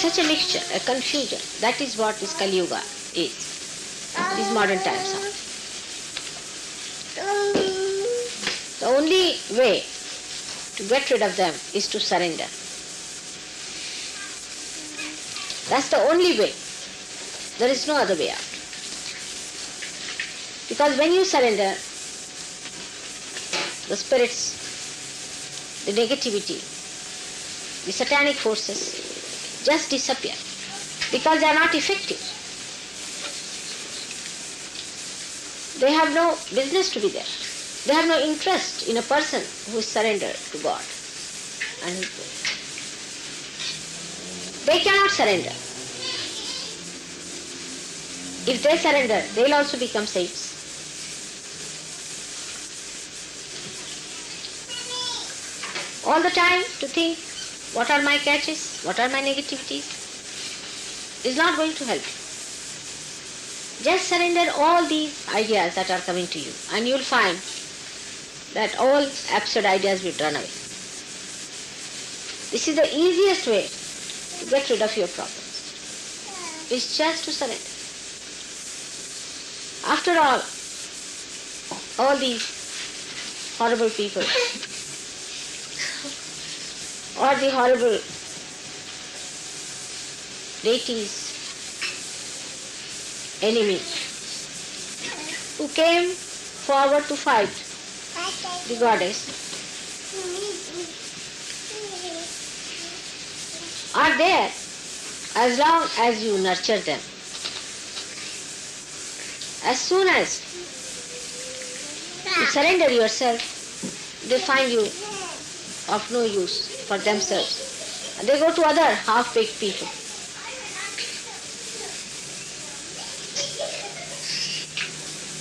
such a mixture, a confusion. That is what this Kali Yuga is. These modern times are. The only way to get rid of them is to surrender. That's the only way. There is no other way out. Because when you surrender, the spirits, the negativity, the satanic forces just disappear because they are not effective. They have no business to be there. They have no interest in a person who is surrendered to God and His will. They cannot surrender. If they surrender, they will also become saints. All the time to think, what are my catches, what are my negativities, is not going to help you. Just surrender all these ideas that are coming to you and you will find that all absurd ideas will run away. This is the easiest way to get rid of your problems. It's just to surrender. After all these horrible people or the horrible deities, enemy, who came forward to fight the goddess, are there as long as you nurture them. As soon as you surrender yourself, they find you of no use for themselves. And they go to other half-baked people.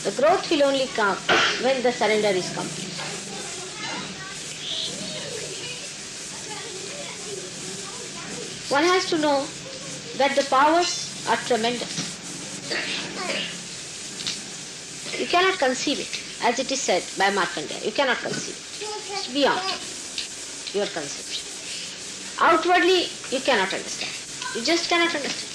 The growth will only come when the surrender is complete. One has to know that the powers are tremendous. You cannot conceive it, as it is said by Markandeya. You cannot conceive it. It's beyond your conception. Outwardly, you cannot understand. You just cannot understand.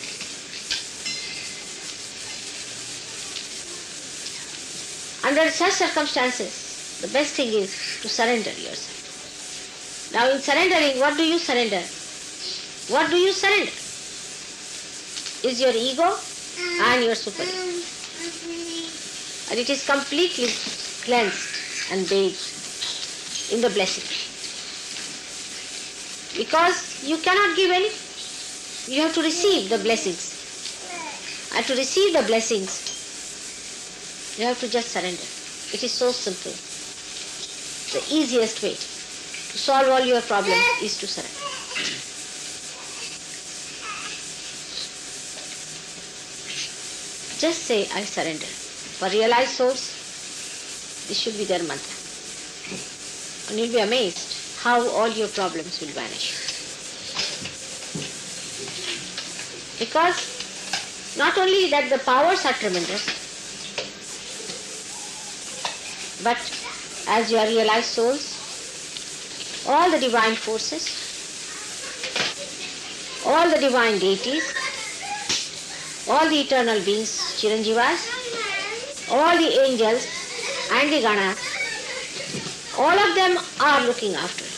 Under such circumstances, the best thing is to surrender yourself. Now in surrendering, what do you surrender? What do you surrender? Is your ego and your super-ego. And it is completely cleansed and bathed in the blessing. Because you cannot give any. You have to receive the blessings. And to receive the blessings, you have to just surrender. It is so simple. The easiest way to solve all your problems is to surrender. Just say, I surrender. For realized souls, this should be their mantra. And you'll be amazed how all your problems will vanish. Because not only that the powers are tremendous, but as you are realized souls, all the divine forces, all the divine deities, all the eternal beings, Chiranjivas, all the angels and the Ganas, all of them are looking after you.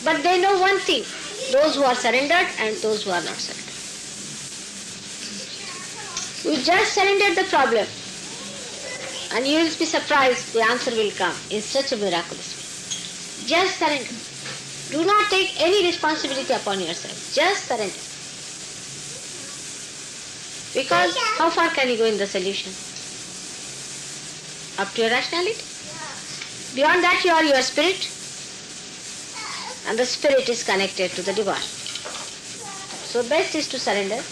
But they know one thing, those who are surrendered and those who are not surrendered. You just surrender the problem and you will be surprised the answer will come in such a miraculous way. Just surrender. Do not take any responsibility upon yourself. Just surrender. Because how far can you go in the solution? Up to your rationality. Beyond that you are your spirit, and the spirit is connected to the divine. So best is to surrender,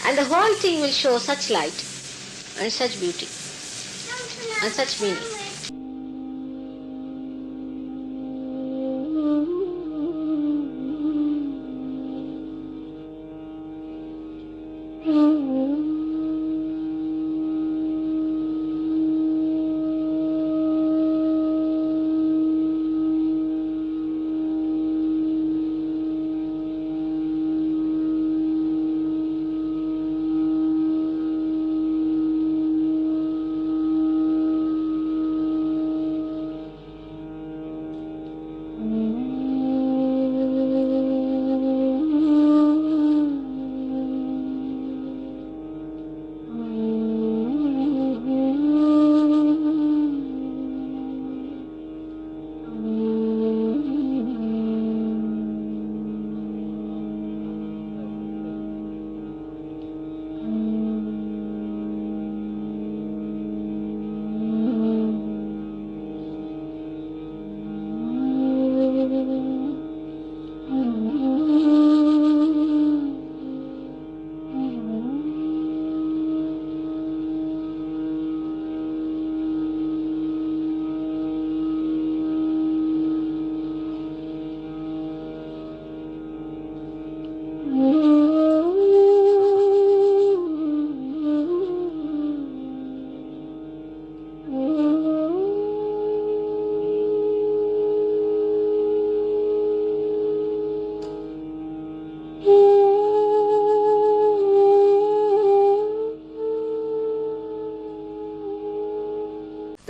and the whole thing will show such light and such beauty and such meaning.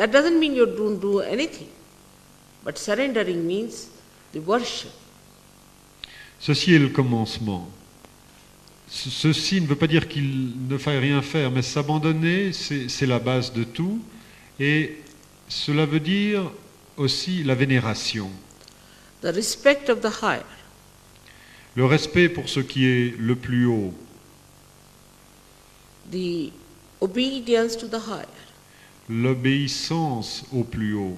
That doesn't mean you don't do anything. But surrendering means the worship. Ceci est le commencement. Ceci ne veut pas dire qu'il ne faille rien faire, mais s'abandonner, c'est la base de tout. Et cela veut dire aussi la vénération. The respect of the higher. Le respect pour ce qui est le plus haut. The obedience to the higher. L'obéissance au plus haut.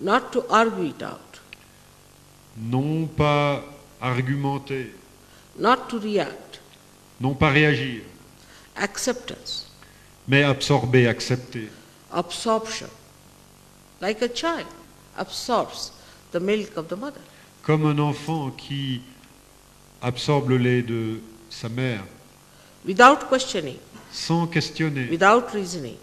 Not to argue it out. Non pas argumenter. Not to react. Non pas réagir. Acceptance. Mais absorber, accepter. Absorption. Like a child absorbs the milk of the mother. Comme un enfant qui absorbe le lait de sa mère. Without questioning. Sans questionner. Without reasoning.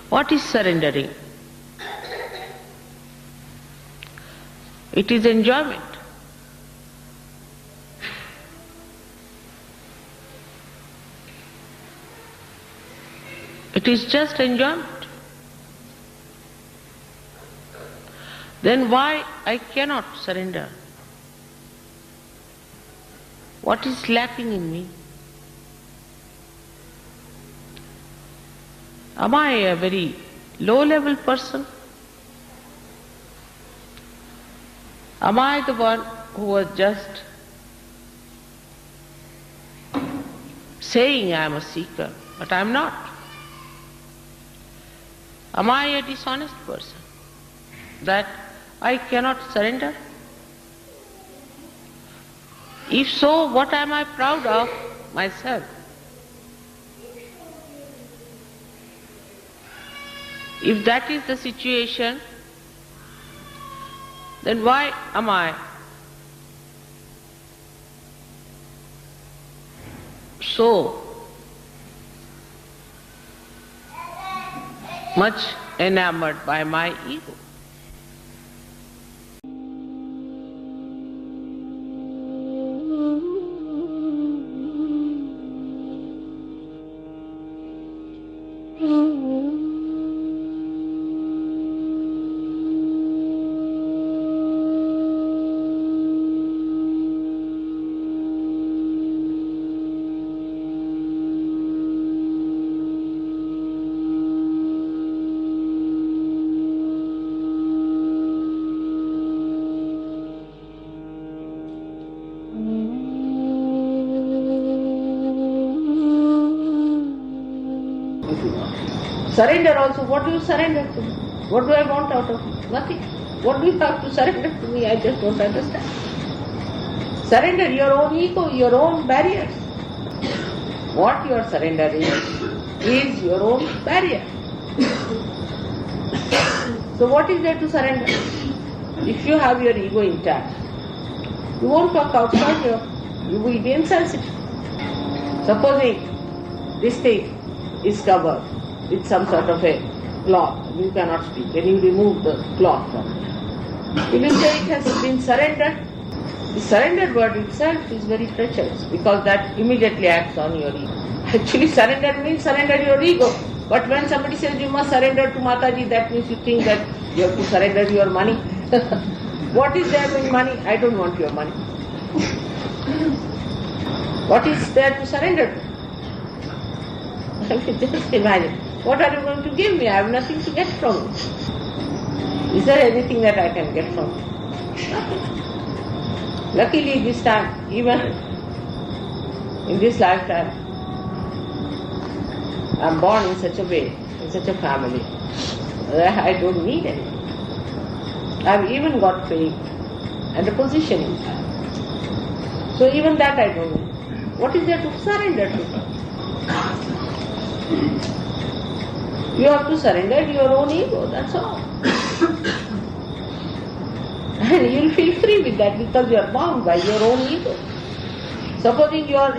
What is surrendering? It is enjoyment. It is just enjoyment. Then why I cannot surrender? What is lacking in me? Am I a very low-level person? Am I the one who was just saying I am a seeker, but I am not? Am I a dishonest person that I cannot surrender? If so, what am I proud of myself? If that is the situation, then why am I so much enamored by my ego? Surrender also, what do you surrender to me? What do I want out of you? Nothing. What do you have to surrender to me? I just don't understand. Surrender your own ego, your own barriers. What you are surrendering is your own barrier. So what is there to surrender? If you have your ego intact, you won't talk outside you will be insensitive. Supposing this thing is covered with some sort of a cloth, you cannot speak, then you remove the cloth from it. If you say it has been surrendered, the surrendered word itself is very treacherous because that immediately acts on your ego. Actually surrender means surrender your ego. But when somebody says you must surrender to Mataji, that means you think that you have to surrender your money. What is there in money? I don't want your money. What is there to surrender to? I mean, just imagine. What are you going to give me? I have nothing to get from you. Is there anything that I can get from you? Nothing. Luckily this time, even in this lifetime, I am born in such a way, in such a family, that I don't need anything. I have even got fame and a position in life. So even that I don't need. What is there to surrender to? You have to surrender your own ego, that's all. And you'll feel free with that because you are bound by your own ego. Supposing you are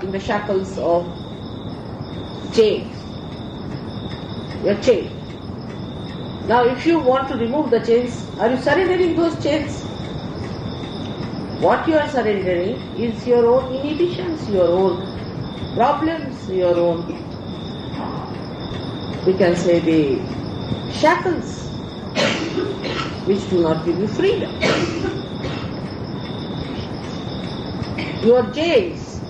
in the shackles of chains. You are chained. Now if you want to remove the chains, are you surrendering those chains? What you are surrendering is your own inhibitions, your own problems, your own, we can say, the shackles which do not give you freedom. Your jails,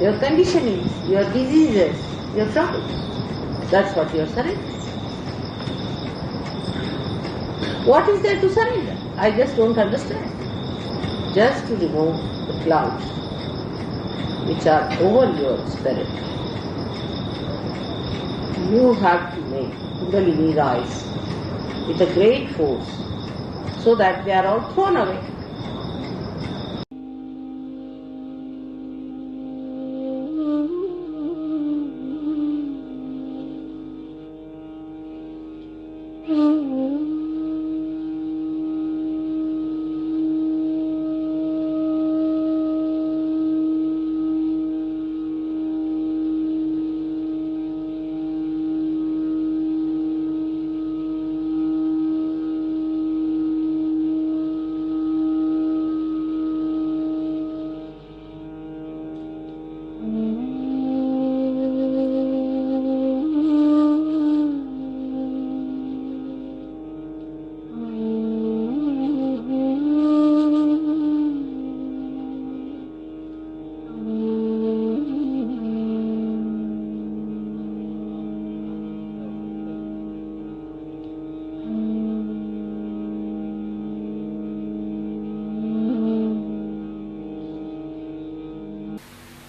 your conditionings, your diseases, your troubles, that's what you are surrendering. What is there to surrender? I just don't understand. Just to remove the clouds which are over your spirit. You have to make Kundalini rise with a great force so that they are all thrown away.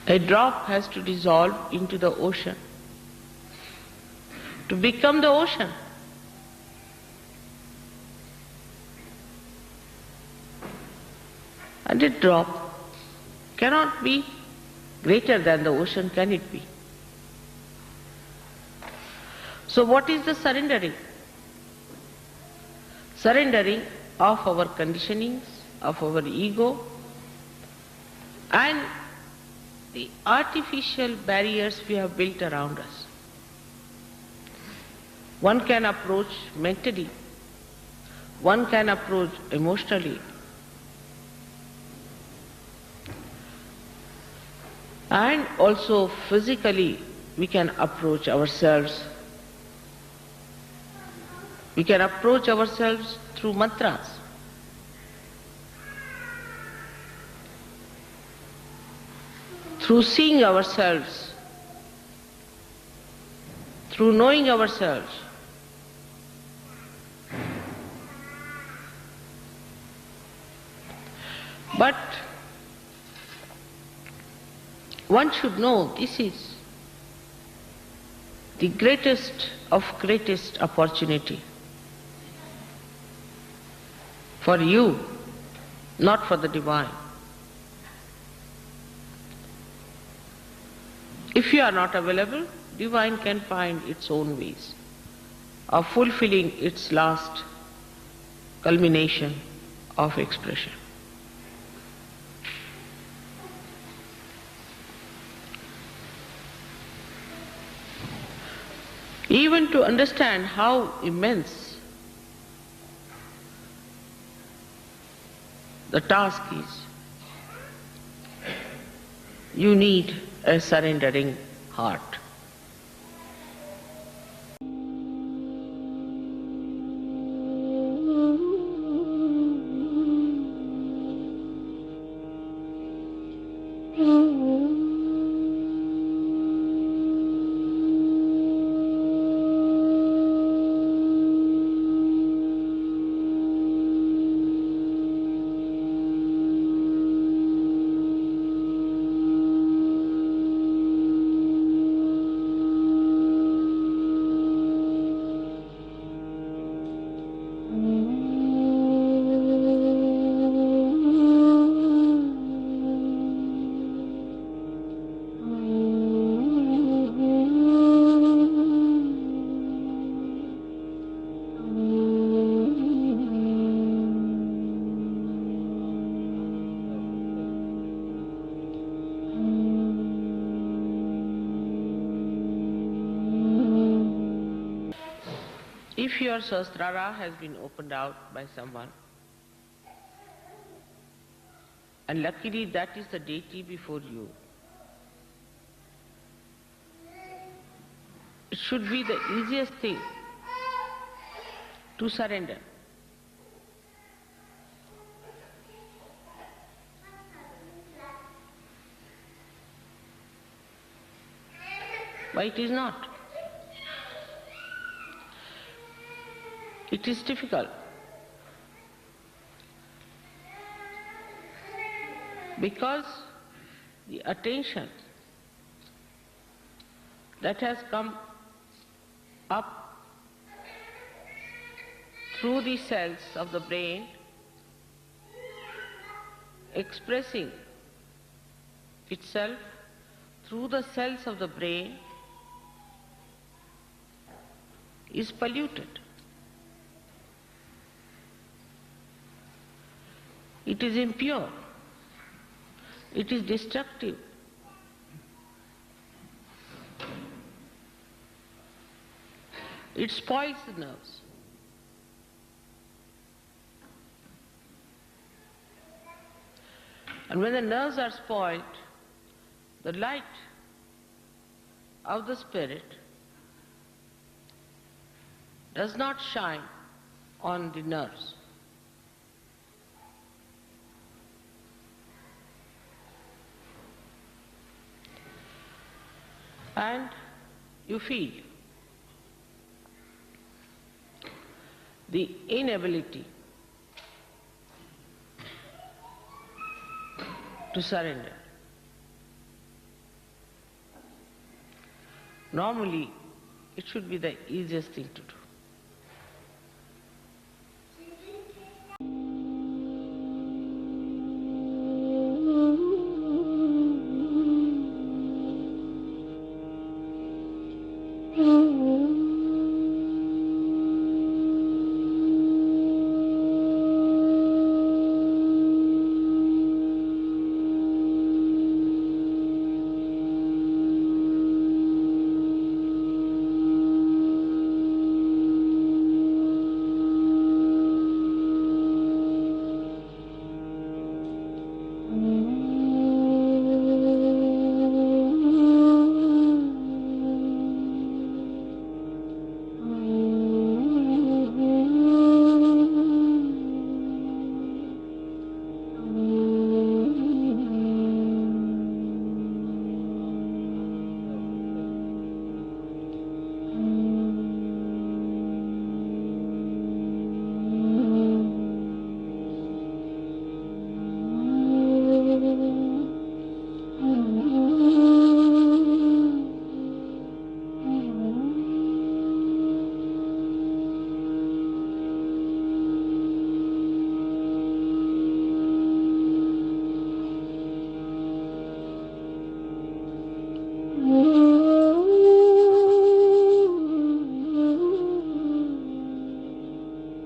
A drop has to dissolve into the ocean to become the ocean. And a drop cannot be greater than the ocean, can it be? So what is the surrendering? Surrendering of our conditionings, of our ego, and the artificial barriers we have built around us. One can approach mentally, one can approach emotionally, and also physically we can approach ourselves. We can approach ourselves through mantras. Through seeing ourselves, through knowing ourselves. But one should know this is the greatest of greatest opportunity for you, not for the divine. If you are not available, divine can find its own ways of fulfilling its last culmination of expression. Even to understand how immense the task is, you need a surrendering heart. If your Sahasrara has been opened out by someone, and luckily that is the deity before you, it should be the easiest thing to surrender. But it is not. It is difficult. Because the attention that has come up through the cells of the brain, expressing itself through the cells of the brain, is polluted. It is impure. It is destructive. It spoils the nerves. And when the nerves are spoiled, the light of the spirit does not shine on the nerves. And you feel the inability to surrender. Normally, it should be the easiest thing to do.